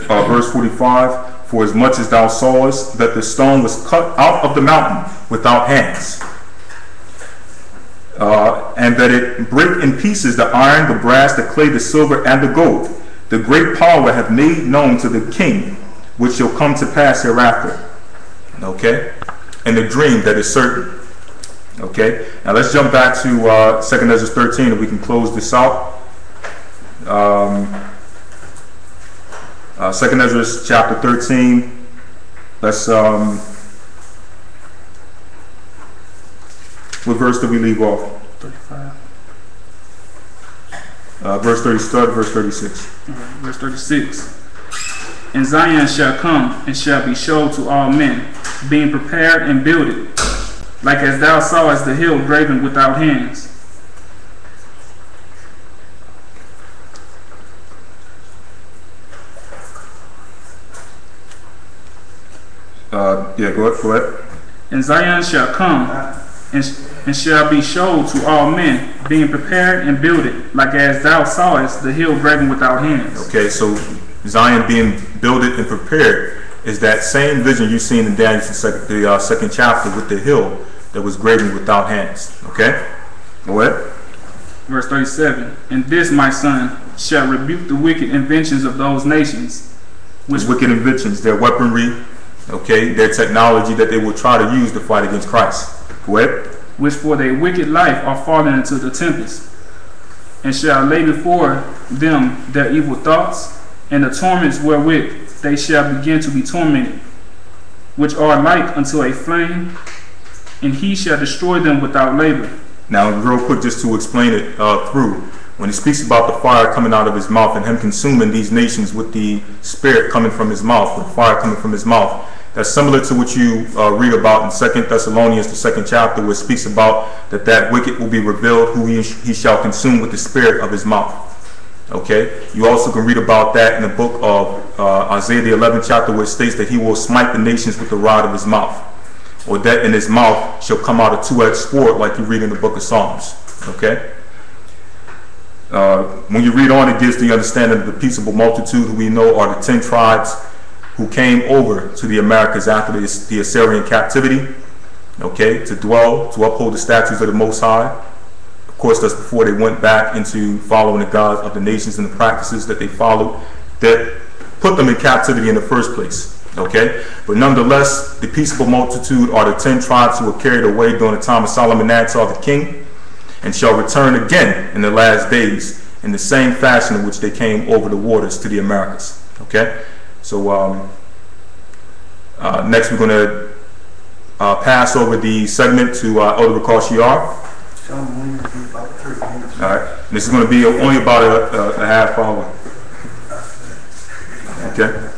verse 45, for as much as thou sawest that the stone was cut out of the mountain without hands, and that it break in pieces the iron, the brass, the clay, the silver, and the gold, the great power hath made known to the king, which shall come to pass hereafter. Okay? And the dream that is certain. Okay? Now let's jump back to 2nd Ezra 13 and we can close this out. 2nd Ezra chapter 13. Let's what verse did we leave off? 35. Verse 30, start verse 36. Verse 36. And Zion shall come and shall be showed to all men, being prepared and builded, like as thou sawest the hill graven without hands. Yeah, go ahead. And Zion shall come and shall be showed to all men, being prepared and builded, like as thou sawest the hill graven without hands. Okay, so Zion being builded and prepared is that same vision you've seen in Daniel, the second chapter, with the hill that was graven without hands. Okay? Go ahead. Verse 37. And this, my son, shall rebuke the wicked inventions of those nations. Which wicked inventions, their weaponry, okay, their technology that they will try to use to fight against Christ. Go ahead. Which for their wicked life are fallen into the tempest, and shall lay before them their evil thoughts, and the torments wherewith they shall begin to be tormented, which are like unto a flame, and he shall destroy them without labor. Now, real quick, just to explain it through, when he speaks about the fire coming out of his mouth and him consuming these nations with the spirit coming from his mouth, with fire coming from his mouth, that's similar to what you read about in 2 Thessalonians, the 2nd chapter, where it speaks about that wicked will be revealed, who he shall consume with the spirit of his mouth. Okay? You also can read about that in the book of Isaiah, the 11th chapter, where it states that he will smite the nations with the rod of his mouth, or that in his mouth shall come out a two-edged sword, like you read in the book of Psalms. Okay? When you read on, it gives the understanding of the peaceable multitude, who we know are the 10 tribes who came over to the Americas after the Assyrian captivity, okay, to dwell, to uphold the statutes of the Most High. Of course, that's before they went back into following the gods of the nations and the practices that they followed that put them in captivity in the first place. Okay, but nonetheless, the peaceable multitude are the 10 tribes who were carried away during the time of Solomon Nassar the king, and shall return again in the last days in the same fashion in which they came over the waters to the Americas. Okay, so next we're going to pass over the segment to Elder Rakal Shiar. All right, this is going to be only about a half hour. Okay.